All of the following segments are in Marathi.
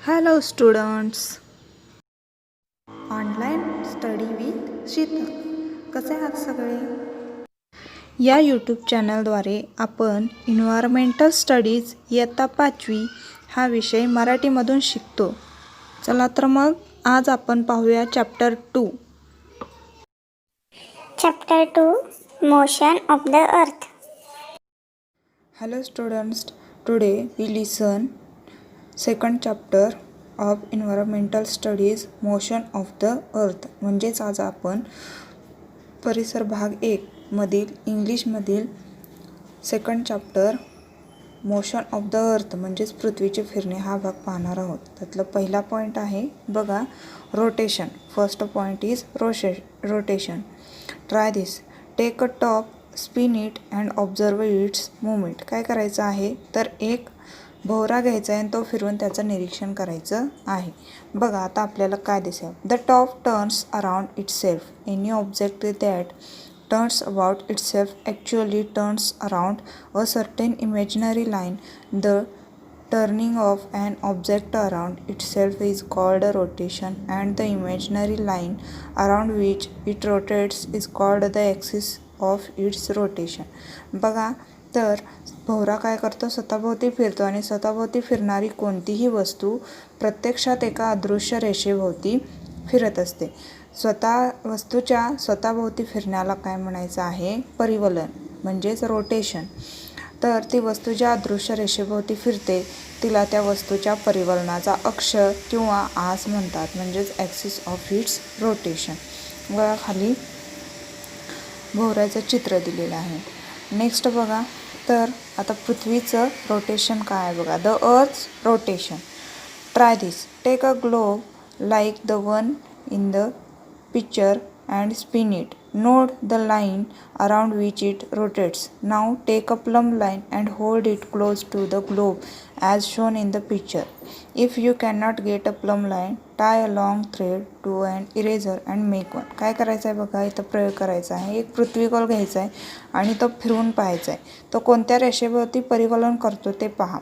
Hello students, online study with Sheetal. कसे आहात सगळे? या यूट्यूब चॅनलद्वारे आपण इन्व्हायरमेंटल स्टडीज इयत्ता 5वी हा विषय मराठीमधून शिकतो. चला तर मग आज आपण पाहूया chapter 2. Chapter 2 Motion of the Earth. Hello students, today we listen second chapter of environmental studies motion of the earth. म्हणजेच आज आपण परिसर भाग 1 मधील इंग्लिशमधील second chapter motion of the earth म्हणजेच पृथ्वीचे फिरणे हा भाग पाहणार आहोत. त्यातला पहिला पॉईंट आहे बघा, rotation. First point is rotation. Try this. Take a top, spin it and observe its movement. काय करायचं आहे तर एक भोवरा घ्यायचा आहे आणि तो फिरवून त्याचं निरीक्षण करायचं आहे. बघा आता आपल्याला काय दिसेल. The top turns around itself. Any object that turns about itself actually turns around a certain imaginary line. The turning of an object around itself is called a rotation, and the imaginary line around which it rotates is called the axis of its rotation. बघा तर भोवरा काय करतो, स्वतःभोवती फिरतो आणि स्वतःभोवती फिरणारी कोणतीही वस्तू प्रत्यक्षात एका अदृश्य रेषेभोवती फिरत असते. वस्तूच्या स्वतःभोवती फिरण्याला काय म्हणायचं आहे, परिवलन म्हणजेच रोटेशन. तर ती वस्तू ज्या अदृश्य रेषेभोवती फिरते तिला त्या वस्तूच्या परिवलनाचा अक्ष किंवा आस म्हणतात, म्हणजेच ॲक्सिस ऑफ इट्स रोटेशन. बघा खाली भोवऱ्याचं चित्र दिलेलं आहे. नेक्स्ट बघा तर आता पृथ्वीचं रोटेशन काय आहे बघा. The earth rotation. Try this. Take a globe like the one in the picture and spin it. Note the line around which it rotates. Now take a plumb line and hold it close to the globe as shown in the picture. If you cannot get a plumb line, tie a long thread to an eraser and make one. काय करायचं आहे बघा, इथं प्रयोग करायचा आहे. एक पृथ्वीगोल घ्यायचा आहे आणि तो फिरवून पाहायचा आहे. तो कोणत्या रेषेभोवती परिवलन करतो ते पहा.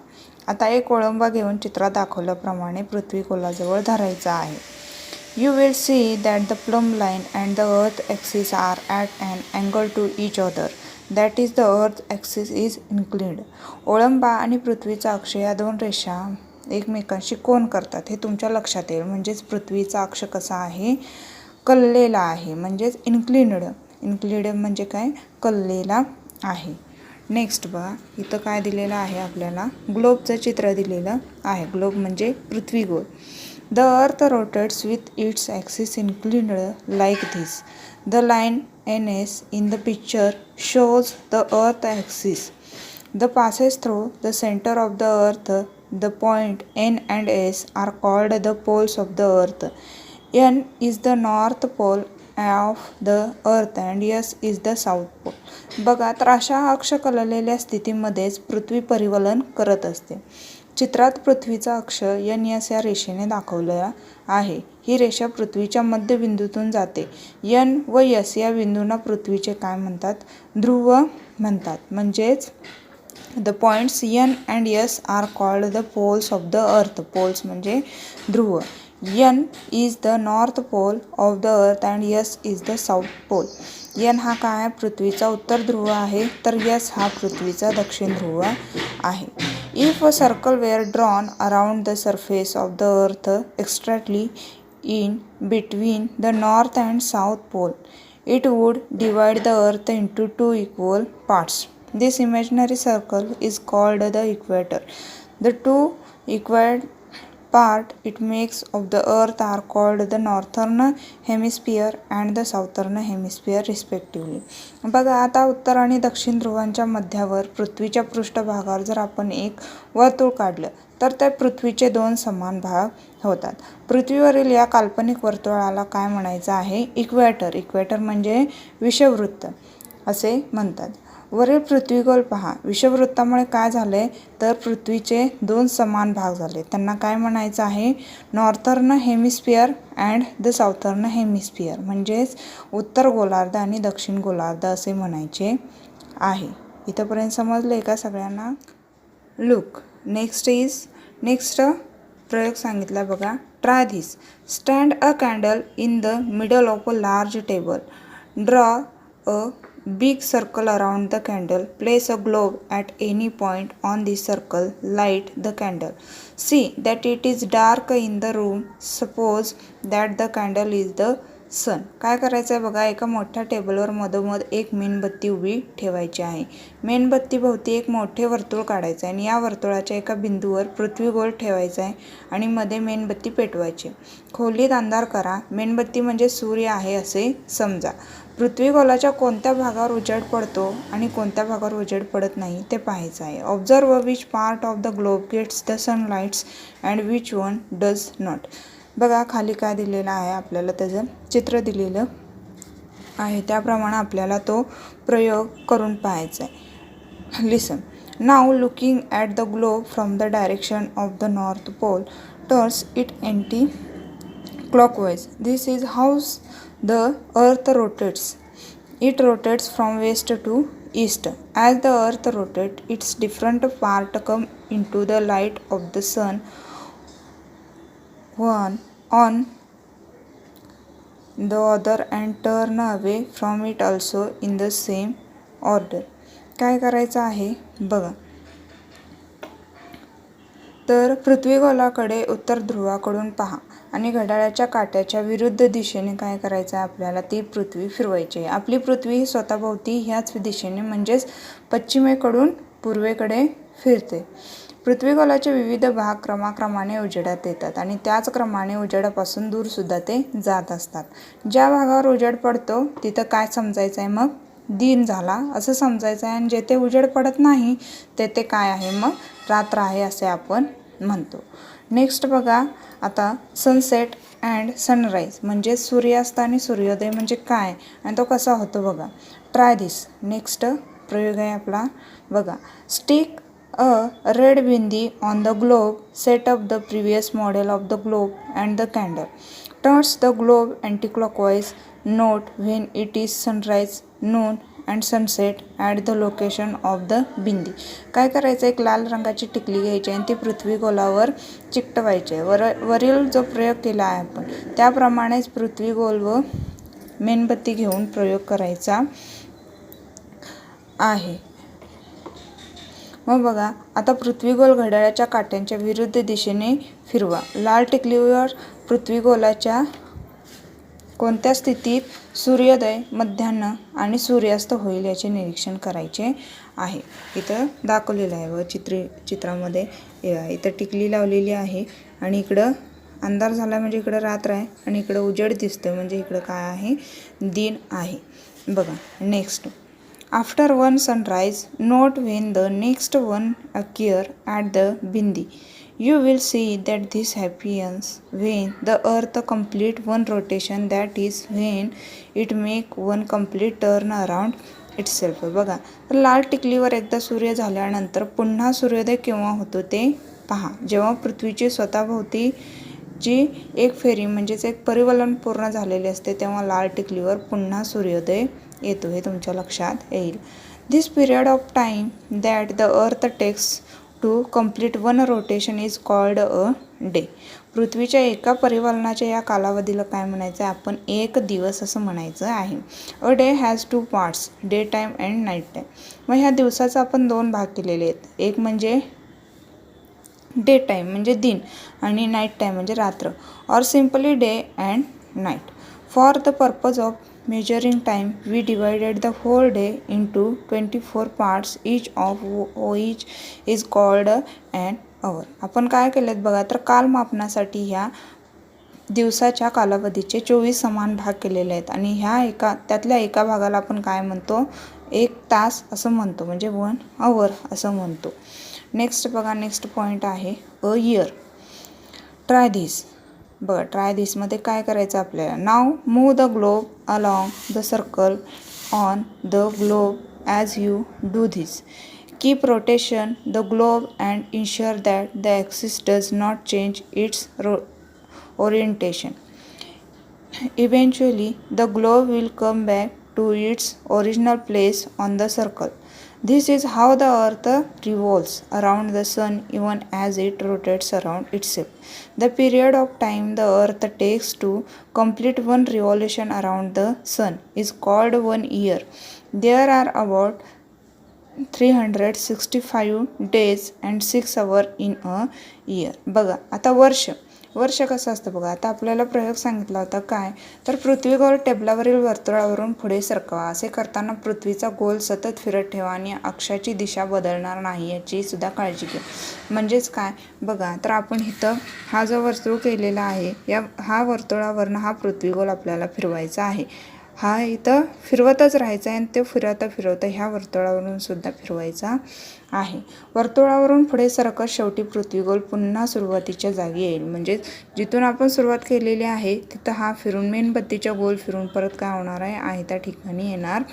आता एक ओळंबा घेऊन चित्रात दाखवल्याप्रमाणे पृथ्वीगोलाजवळ धरायचा आहे. You will see that the plumb line and the earth axis are at an angle to each other. That is, the earth axis is inclined. ओळंबा आणि पृथ्वीचा अक्ष या दोन रेषा एकमेकांशी कोन करतात हे तुमच्या लक्षात येईल. म्हणजेच पृथ्वीचा अक्ष कसा आहे, कललेला आहे, म्हणजेच इन्क्लिन्ड. इन्क्लिन्ड म्हणजे काय, कललेला आहे. नेक्स्ट बघा इथं काय दिलेलं आहे आपल्याला, ग्लोबचं चित्र दिलेलं आहे. ग्लोब म्हणजे पृथ्वीगोल. The earth rotates with its axis inclined like this. The line NS in the picture shows the earth axis. The passes through the center of the earth. The point N and S are called the poles of the earth. N is the north pole of the earth and S is the south pole. बघा तर अशा अक्ष कललेल्या स्थितीमध्येच पृथ्वी परिवलन करत असते. चित्रात पृथ्वीचा अक्ष NS या रेषेने दाखवला आहे. ही रेषा पृथ्वीच्या मध्यबिंदूतून जाते. N व S या बिंदूंना पृथ्वीचे काय म्हणतात, ध्रुव म्हणतात. म्हणजेच the points N and S are called the poles of the earth. Poles म्हणजे ध्रुव. N is the north pole of the earth and S is the south pole. N हा काय, पृथ्वीचा उत्तर ध्रुव आहे, तर S हा पृथ्वीचा दक्षिण ध्रुव आहे. If a circle were drawn around the surface of the earth exactly in between the north and south pole, it would divide the earth into two equal parts. This imaginary circle is called the equator. The two equal part it makes of the earth are called the northern hemisphere and the southern hemisphere respectively. बघा आता उत्तर आणि दक्षिण ध्रुवांच्या मध्यावर पृथ्वीच्या पृष्ठभागावर जर आपण एक वर्तुळ काढलं तर त्या पृथ्वीचे दोन समान भाग होतात. पृथ्वीवरील या काल्पनिक वर्तुळाला काय म्हणायचं आहे, इक्वेटर. इक्वेटर म्हणजे विषुववृत्त असे म्हणतात. वरील पृथ्वीगोल पहा. विषुववृत्तामुळे काय झाले तर पृथ्वीचे दोन समान भाग झाले. त्यांना काय म्हणायचं आहे, northern hemisphere and the Southern hemisphere. म्हणजेच उत्तर गोलार्ध आणि दक्षिण गोलार्ध असे म्हणायचे आहे. इथंपर्यंत समजले का सगळ्यांना? लुक नेक्स्ट प्रयोग सांगितला बघा. Try this. Stand a candle in the middle of a large table. Draw a big circle around the candle. Place a globe at any point on the circle. Light the candle. See that it is dark in the room. Suppose that the candle is the sun. काय करायचं आहे बघा. एका मोठ्या टेबलवर मधोमध एक मेणबत्ती उभी ठेवायची आहे. मेणबत्ती भोवती एक मोठे वर्तुळ काढायचं आहे आणि या वर्तुळाच्या एका बिंदूवर पृथ्वी गोल ठेवायचा आहे आणि मध्ये मेणबत्ती पेटवायची. खोलीत अंधार करा. मेणबत्ती म्हणजे सूर्य आहे असे समजा. पृथ्वी गोलाच्या कोणत्या भागावर उजेड पडतो आणि कोणत्या भागावर उजेड पडत नाही ते पाहायचं आहे. Observe which part of the globe gets the sunlights and which one does not. बघा खाली काय दिलेलं आहे आपल्याला त्याचं चित्र दिलेलं आहे. त्याप्रमाणे आपल्याला तो प्रयोग करून पाहायचा आहे. Listen. Now looking at the globe from the direction of the north pole turns it anti clockwise. This is how the earth rotates. It rotates from west to east. As the earth rotates, its different parts come into the light of the sun. One on the other and turn away from it also in the same order. काय करायचं आहे बघा. तर पृथ्वीगोलाकडे उत्तर ध्रुवाकडून पहा आणि घड्याळाच्या काट्याच्या विरुद्ध दिशेने काय करायचं आहे आपल्याला ती पृथ्वी फिरवायची आहे. आपली पृथ्वी ही स्वतःभोवती ह्याच दिशेने म्हणजेच पश्चिमेकडून पूर्वेकडे फिरते. पृथ्वीगोलाचे विविध भाग क्रमाक्रमाने उजेडात येतात आणि त्याच क्रमाने उजेडापासून दूरसुद्धा ते जात असतात. ज्या भागावर उजेड पडतो तिथं काय समजायचं आहे मग दिन झाला असं समजायचं आहे आणि जेथे उजेड पडत नाही तेथे काय आहे मग रात्र आहे असे आपण म्हणतो. नेक्स्ट बघा आता सनसेट अँड सनराईज म्हणजे सूर्यास्त आणि सूर्योदय म्हणजे काय आणि तो कसा होतो बघा. Try this. नेक्स्ट प्रयोग आहे आपला बघा. Stick a red bindi on the globe. Set up the previous model of the globe and the candle. Turns the globe anti clockwise. Note when it is sunrise, noon and sunset at the location of the bindi. काय करायचं एक लाल रंगाची टिकली घ्यायची आणि ती पृथ्वी गोलावर चिकटवायची आहे. वरील जो प्रयोग केला आहे आपण त्याप्रमाणेच पृथ्वी गोल व मेणबत्ती घेऊन प्रयोग करायचा आहे. मग बघा आता पृथ्वी गोल घड्याळाच्या काट्यांच्या विरुद्ध दिशेने फिरवा. लाल टिकलीवर पृथ्वी गोलाच्या कोणत्या स्थितीत सूर्योदय, मध्यान्ह आणि सूर्यास्त होईल याचे निरीक्षण करायचे आहे. इथं दाखवलेलं आहे व चित्रामध्ये इथं टिकली लावलेली आहे आणि इकडं अंधार झाला म्हणजे इकडं रात्र आहे आणि इकडं उजेड दिसतं म्हणजे इकडं काय आहे दिन आहे. बघा next. After one sunrise, note when the next one occur at the bindi. You will see that this happens when the earth complete one rotation, that is when it make one complete turn around itself. बघा तर लाल टिकलीवर एकदा सूर्य झाल्यानंतर पुन्हा सूर्योदय केव्हा होतो ते पहा. जेव्हा पृथ्वीची स्वतःभोवतीची एक फेरी म्हणजेच एक परिवलन पूर्ण झालेले असते तेव्हा लाल टिकलीवर पुन्हा सूर्योदय येतो हे तुमच्या लक्षात येईल. This period of time that the earth takes to complete one rotation is called a day. पृथ्वीच्या एका परिवलनाच्या या कालावधीला काय म्हणायचं आहे आपण एक दिवस असं म्हणायचं आहे. A day has two parts, day time and night time. मग ह्या दिवसाचा आपण दोन भाग केलेले आहेत. एक म्हणजे डे टाईम म्हणजे दिन आणि नाईट टाईम म्हणजे रात्र. Or simply day and night. For the purpose of measuring time, we divided the whole day into 24 parts. Each of which is called an hour. आपण काय केलेत बघा तर कालमापनासाठी ह्या दिवसाच्या कालावधीचे 24 समान भाग केलेले आहेत आणि त्यातल्या एका भागाला आपण काय म्हणतो एक तास असं म्हणतो म्हणजे 1 hour असं म्हणतो. नेक्स्ट बघा नेक्स्ट पॉईंट आहे अ इयर. Try this. बघा ट्राय धिसमध्ये काय करायचं आपल्याला. Now move the globe along the circle on the globe as you do this. Keep rotation the globe and ensure that the axis does not change its orientation. Eventually the globe will come back to its original place on the circle. This is how the earth revolves around the sun even as it rotates around itself. The period of time the earth takes to complete one revolution around the sun is called 1 year. There are about 365 days and 6 hours in a year. बघा आता वर्ष कसं असतं बघा. आता आपल्याला प्रयोग सांगितला होता काय, तर पृथ्वीगोल टेबलावरील वर्तुळावरून पुढे सरकवा. असे करताना पृथ्वीचा गोल सतत फिरत ठेवा आणि अक्षाची दिशा बदलणार नाही याची सुद्धा काळजी घ्या. म्हणजेच काय बघा, तर आपण इथं हा जो वर्तुळ केलेला आहे हा वर्तुळावरनं हा पृथ्वीगोल आपल्याला फिरवायचा आहे. हा इथं फिरवतच राहायचा आहे आणि ते फिरवता ह्या वर्तुळावरून सुद्धा फिरवायचा आहे. वर्तुळावरून पुढे सरकत शेवटी पृथ्वीगोल पुन्हा सुरुवातीच्या जागी येईल. म्हणजे जिथून आपण सुरुवात केलेली आहे तिथं हा फिरून मेणबत्तीच्या गोल फिरून परत काय होणार आहे त्या ठिकाणी येणार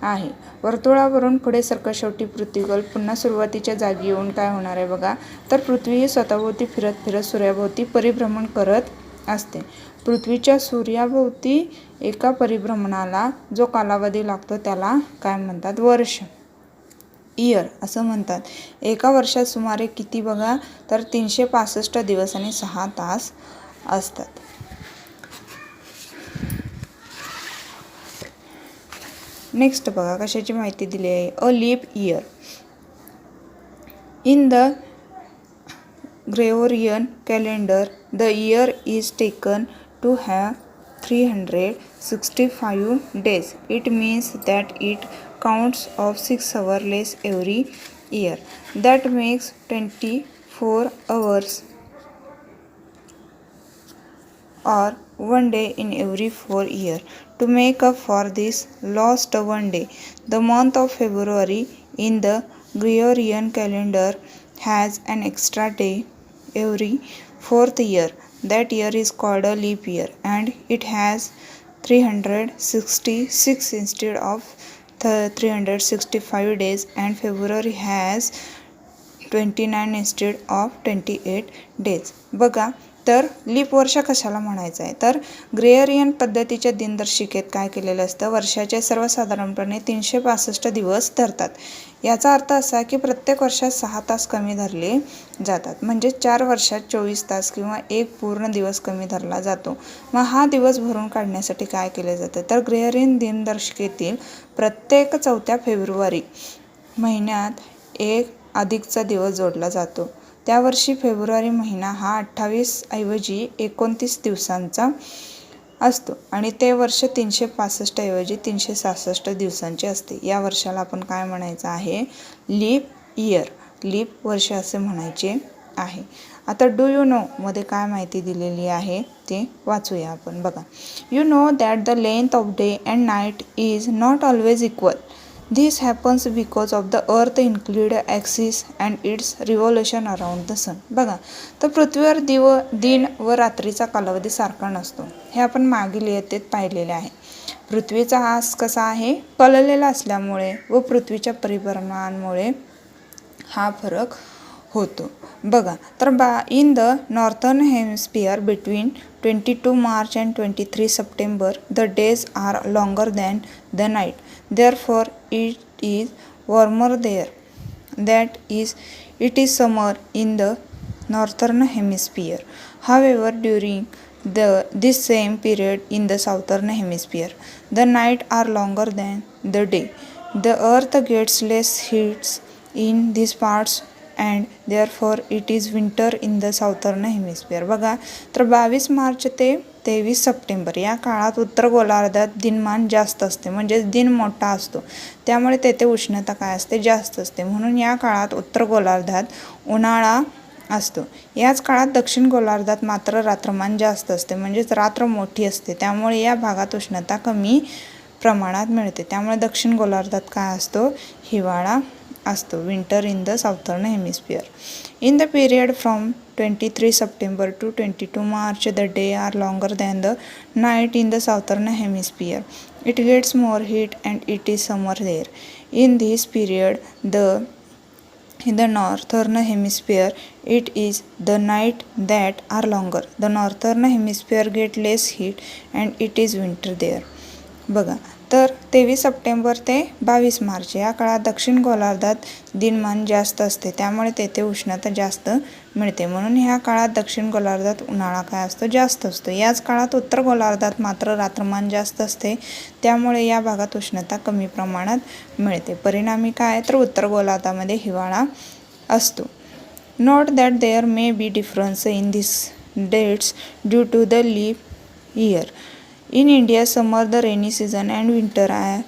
आहे. वर्तुळावरून पुढे सरकत शेवटी पृथ्वीगोल पुन्हा सुरुवातीच्या जागी येऊन काय होणार आहे बघा, तर पृथ्वी ही स्वतःभोवती फिरत फिरत सूर्याभोवती परिभ्रमण करत असते. पृथ्वीच्या सूर्याभोवती एका परिभ्रमणाला जो कालावधी लागतो त्याला काय म्हणतात, वर्ष, इयर असं म्हणतात. एका वर्षात सुमारे किती बघा, तर 365 दिवस आणि 6 तास असतात. नेक्स्ट बघा कशाची माहिती दिली आहे. A leap year in the Gregorian calendar, the year is taken to have 365 days. It means that it counts of 6 hours less every year. That makes 24 hours or 1 day in every 4 years. To make up for this lost 1 day, the month of February in the Gregorian calendar has an extra day every 4th year. That year is called a leap year and it has 366 instead of 365 days, and February has 29 instead of 28 days. बघा, तर लीप वर्ष कशाला म्हणायचं आहे, तर ग्रेगोरियन पद्धतीच्या दिनदर्शिकेत काय केलेलं असतं, वर्षाचे सर्वसाधारणपणे 365 दिवस धरतात. याचा अर्थ असा की प्रत्येक वर्षात 6 तास कमी धरले जातात. म्हणजे 4 वर्षात 24 तास किंवा एक पूर्ण दिवस कमी धरला जातो. मग हा दिवस भरून काढण्यासाठी काय केले जातं, तर ग्रेगोरियन दिनदर्शिकेतील प्रत्येक 4थ्या फेब्रुवारी महिन्यात एक अधिकचा दिवस जोडला जातो. त्यावर्षी फेब्रुवारी महिना हा 28 ऐवजी 29 दिवसांचा असतो आणि ते वर्ष 365 ऐवजी 366 दिवसांचे असते. या वर्षाला आपण काय म्हणायचं आहे, लीप इयर, लीप वर्ष असे म्हणायचे आहे. आता डू यू नो मध्ये काय माहिती दिलेली आहे ते वाचूया आपण. बघा, you know that the length of day and night is not always equal. This happens because of the earth included axis and its revolution around the sun. बघा, तर पृथ्वीवर दिन व रात्रीचा कालावधी सारखा नसतो. हे आपण मागील इयत्तेत पाहिलेले आहे. पृथ्वीचा हास कसा आहे, कललेला असल्यामुळे व पृथ्वीच्या परिभ्रमणामुळे हा फरक होतो. बघा, तर in the northern hemisphere between 22 March and 23 September the days are longer than the night. Therefore it is warmer there. That is, it is summer in the northern hemisphere. However, during this same period in the southern hemisphere, the night are longer than the day. The earth gets less heat in these parts and therefore it is winter in the southern hemisphere. बघा, तर 22 मार्च ते 23 सप्टेंबर या काळात उत्तर गोलार्धात दिनमान जास्त असते, म्हणजे दिन मोठा असतो. त्यामुळे तेथे उष्णता काय असते, जास्त असते. म्हणून या काळात उत्तर गोलार्धात उन्हाळा असतो. याच काळात दक्षिण गोलार्धात मात्र रात्रमान जास्त असते, म्हणजेच रात्र मोठी असते. त्यामुळे या भागात उष्णता कमी प्रमाणात मिळते. त्यामुळे दक्षिण गोलार्धात काय असतो, हिवाळा असतो, winter in the Southern hemisphere. In the period from 23 September to 22 March the day are longer than the night in the southern hemisphere. It gets more heat and it is summer there. In this period in the northern hemisphere it is the night that are longer. The northern hemisphere get less heat and it is winter there. बघा, तर 23 सप्टेंबर ते 22 मार्च या काळात दक्षिण गोलार्धात दिनमान जास्त असते, त्यामुळे तेथे उष्णता जास्त मिळते. म्हणून ह्या काळात दक्षिण गोलार्धात उन्हाळा काय असतो, जास्त असतो. याच काळात उत्तर गोलार्धात मात्र रात्रमान जास्त असते, त्यामुळे या भागात उष्णता कमी प्रमाणात मिळते. परिणामी काय तर उत्तर गोलार्धामध्ये हिवाळा असतो. Note that there may be difference in this dates due to the leap year. In India, summer, the rainy season, and winter are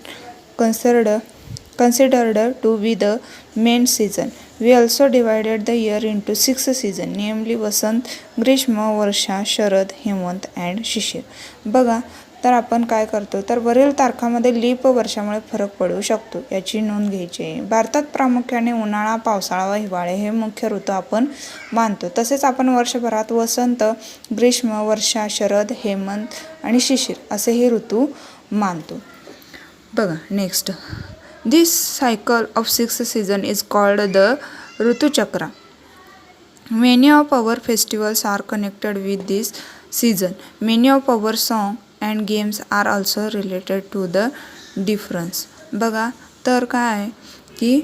considered to be the main season. We also divided the year into 6 seasons, namely Vasant, Grishma, Varsha, Sharad, Hemant and Shishir. बघा, तर आपण काय करतो तर वरील तारखांमध्ये लीप वर्षामुळे फरक पडू शकतो, याची नोंद घ्यायची आहे. भारतात प्रामुख्याने उन्हाळा, पावसाळा व हिवाळे हे मुख्य ऋतू आपण मानतो. तसेच आपण वर्षभरात वसंत, ग्रीष्म, वर्षा, शरद, हेमंत आणि शिशिर असे हे ऋतू मानतो. बघा next, this cycle of 6 season is called the rituchakra. Many of our festivals are connected with this season. Many of our songs and games are also related to the difference. बघा, तर काय आहे की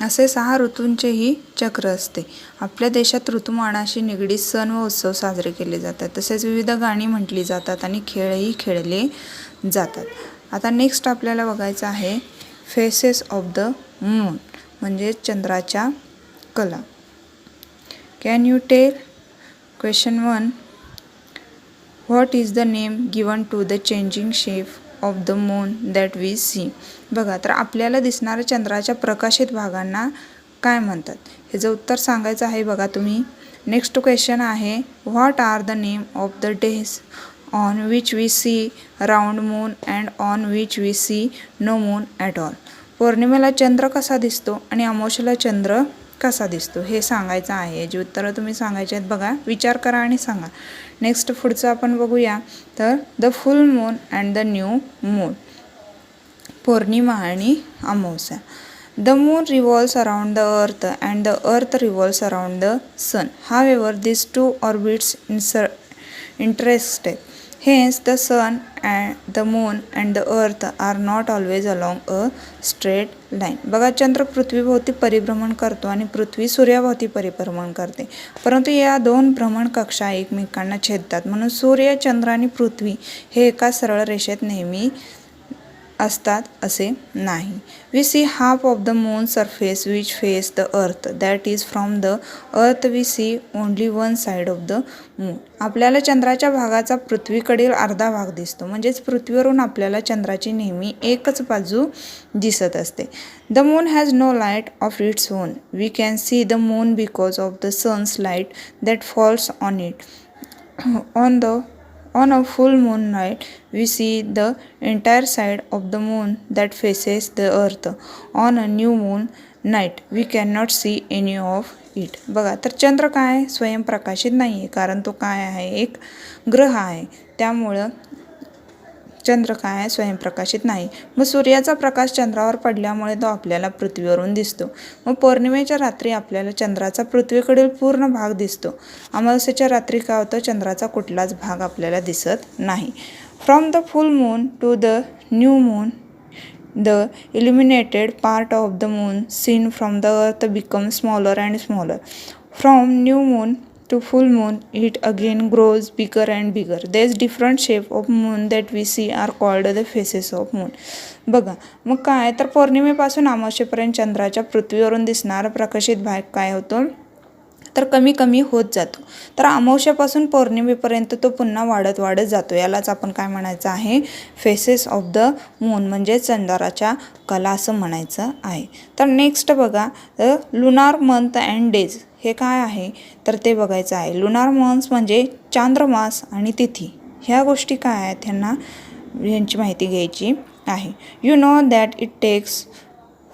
असे 6 ऋतूंचेही चक्र असते. आपल्या देशात ऋतुमानाशी निगडीत सण व उत्सव साजरे केले जातात. तसेच विविध गाणी म्हटली जातात आणि खेळही खेळले जातात. आता नेक्स्ट आपल्याला बघायचं आहे फेसेस ऑफ द मून, म्हणजे चंद्राच्या कला. Can you tell? Question 1. What is the name given to the changing shape of the moon that we see? बघा, तर आपल्याला दिसणाऱ्या चंद्राच्या प्रकाशित भागांना काय म्हणतात, ह्याचं उत्तर सांगायचं आहे. बघा तुम्ही. नेक्स्ट क्वेश्चन आहे what are the name of the days on which we see round moon and on which we see no moon at all. पौर्णिमेला चंद्र कसा दिसतो आणि अमावस्येला चंद्र कसा दिसतो हे सांगायचं आहे. जी उत्तरं तुम्ही सांगायची आहेत बघा, विचार करा आणि सांगा. नेक्स्ट पुढचं आपण बघूया. तर the full moon and the new moon, पौर्णिमा आणि अमावस्या. The moon revolves around the earth and the earth revolves around the sun. However this 2 orbits intersect. Hence, the sun and the moon and the earth are not always along a straight line. बघा, चंद्र पृथ्वीभोवती परिभ्रमण करतो आणि पृथ्वी सूर्याभोवती परिभ्रमण करते, परंतु या 2 भ्रमण कक्षा एकमेकांना छेदतात. म्हणून सूर्य, चंद्र आणि पृथ्वी हे एका सरळ रेषेत नेहमी असतात असे नाही. We see half of the moon surface which face the earth, that is from the earth we see only 1 side of the moon. आपल्याला चंद्राच्या भागाचा पृथ्वीकडील अर्धा भाग दिसतो, म्हणजेच पृथ्वीवरून आपल्याला चंद्राची नेहमी एकच बाजू दिसत असते. The moon has no light of its own. We can see the moon because of the sun's light that falls on it. On a full moon night, we see the entire side of the moon that faces the earth. On a new moon night, we cannot see any of it. बघा, तर चंद्र काय स्वयंप्रकाशित नाही आहे, कारण तो काय आहे, एक ग्रह आहे. त्यामुळं चंद्र काय आहे, स्वयंप्रकाशित नाही. मग सूर्याचा प्रकाश चंद्रावर पडल्यामुळे तो आपल्याला पृथ्वीवरून दिसतो. मग पौर्णिमेच्या रात्री आपल्याला चंद्राचा पृथ्वीकडील पूर्ण भाग दिसतो. अमावस्येच्या रात्री काय होतं, चंद्राचा कुठलाच भाग आपल्याला दिसत नाही. From the full moon to the new moon, the illuminated part of the moon seen from the earth becomes smaller and smaller. From new moon to full moon, it again grows bigger and bigger. These different shape of moon that we see are called the faces of moon. बघा, मग काय तर पौर्णिमेपासून अमावस्येपर्यंत चंद्राच्या पृथ्वीवरून दिसणारा प्रकाशित भाग काय होतो तर कमी कमी होत जातो. तर अमावस्यापासून पौर्णिमेपर्यंत तो पुन्हा वाढत वाढत जातो. यालाच आपण काय म्हणायचं आहे, फेसेस ऑफ द मून, म्हणजे चंद्राच्या कला असं म्हणायचं आहे. तर नेक्स्ट बघा, लुनार मंथ अँड डेज हे काय आहे तर ते बघायचं आहे. लुनार मंथ्स म्हणजे चांद्रमास आणि तिथी, ह्या गोष्टी काय आहेत ह्यांची माहिती घ्यायची आहे. You know that it takes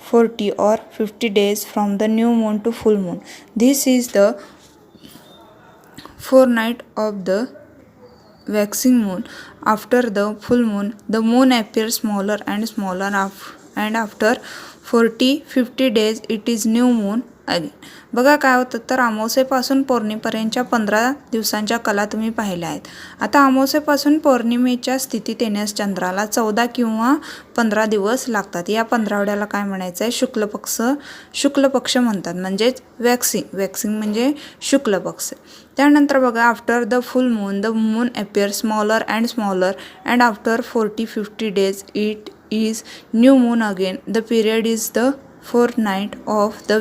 40 or 50 days from the new moon to full moon. This is the fortnight of the waxing moon. After the full moon, the moon appears smaller and smaller, and after 40-50 days, it is new moon again. बघा काय होतं तर अमावस्येपासून पौर्णिमेपर्यंतच्या 15 दिवसांच्या कला तुम्ही पाहिल्या आहेत. आता अमावस्येपासून पौर्णिमेच्या स्थितीत येण्यास चंद्राला 14 किंवा 15 दिवस लागतात. या पंधरवड्याला काय म्हणायचं आहे, शुक्ल पक्ष म्हणतात, म्हणजेच वॅक्सिंग म्हणजे शुक्ल पक्ष. त्यानंतर बघा after the full moon the moon appear smaller and after 40-50 days it is new moon again. The period is the fourth of the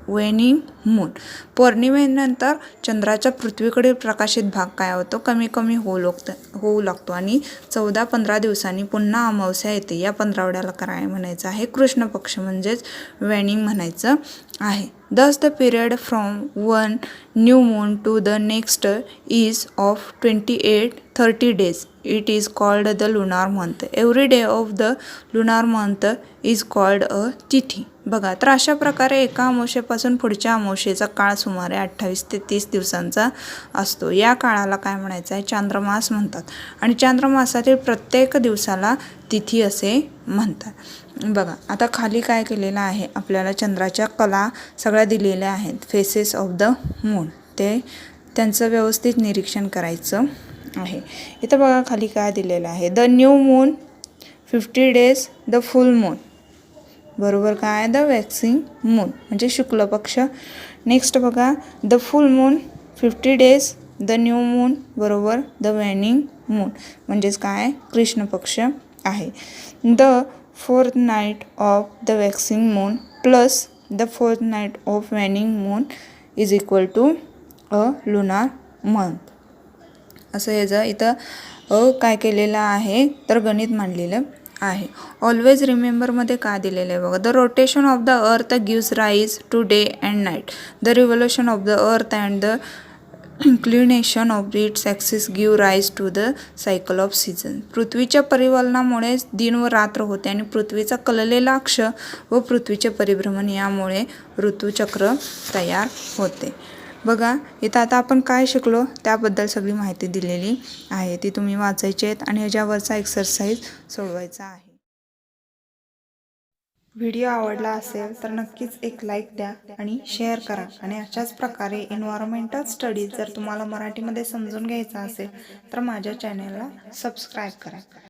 waning moon. पौर्णिमेनंतर चंद्राच्या पृथ्वीकडील प्रकाशित भाग काय होतो, कमी होऊ लागतो आणि 14-15 दिवसांनी पुन्हा अमावस्या येते. या पंधरवड्याला काय म्हणायचं आहे, कृष्ण पक्ष म्हणजेच वेनिंग म्हणायचं आहे. Thus the period from one new moon to the next is of 28-30 days. It is called the lunar month. Every day of the lunar month is called a तिथी. बघा तर अशा प्रकारे एका अमावस्येपासून पुढच्या अमावस्येचा काळ सुमारे 28 ते 30 दिवसांचा असतो. या काळाला काय म्हणायचं आहे, चांद्रमास म्हणतात आणि चांद्रमासातील प्रत्येक दिवसाला तिथी असे म्हणतात. बघा आता खाली काय केलेलं आहे, आपल्याला चंद्राच्या कला सगळ्या दिलेल्या आहेत. फेसेस ऑफ द मून त्यांचं व्यवस्थित निरीक्षण करायचं आहे. इथं बघा खाली काय दिलेलं आहे, the new moon 50 days the full moon. बरोबर काय, द वॅक्सिंग मून म्हणजे शुक्ल पक्ष. नेक्स्ट बघा the full moon 50 days the new moon बरोबर द वेनिंग मून म्हणजेच काय, कृष्ण पक्ष आहे. The fourth night of the waxing moon plus the fourth night of waning moon is equal to a lunar month. असं याचं इथं काय केलेलं आहे तर गणित मांडलेलं आहे. ऑलवेज रिमेंबरमध्ये काय दिलेलं आहे बघा, the rotation of the earth gives rise to day and night. The revolution of the earth and the inclination of its axis give rise to the cycle of season. पृथ्वीच्या परिवलनामुळे दिन व रात्र होते आणि पृथ्वीचा कललेला अक्ष व पृथ्वीचे परिभ्रमण यामुळे ऋतुचक्र तयार होते. बघा इथं आता आपण काय शिकलो त्याबद्दल सगळी माहिती दिलेली आहे, ती तुम्ही वाचायची आहेत आणि ह्याच्यावरचा एक्सरसाइज सोडवायचा आहे. व्हिडिओ आवडला असेल तर नक्कीच एक लाईक द्या आणि शेअर करा. आणि अशाच प्रकारे एन्व्हायरमेंटल स्टडीज जर तुम्हाला मराठीमध्ये समजून घ्यायचा असेल तर माझ्या चॅनलला सबस्क्राईब करा.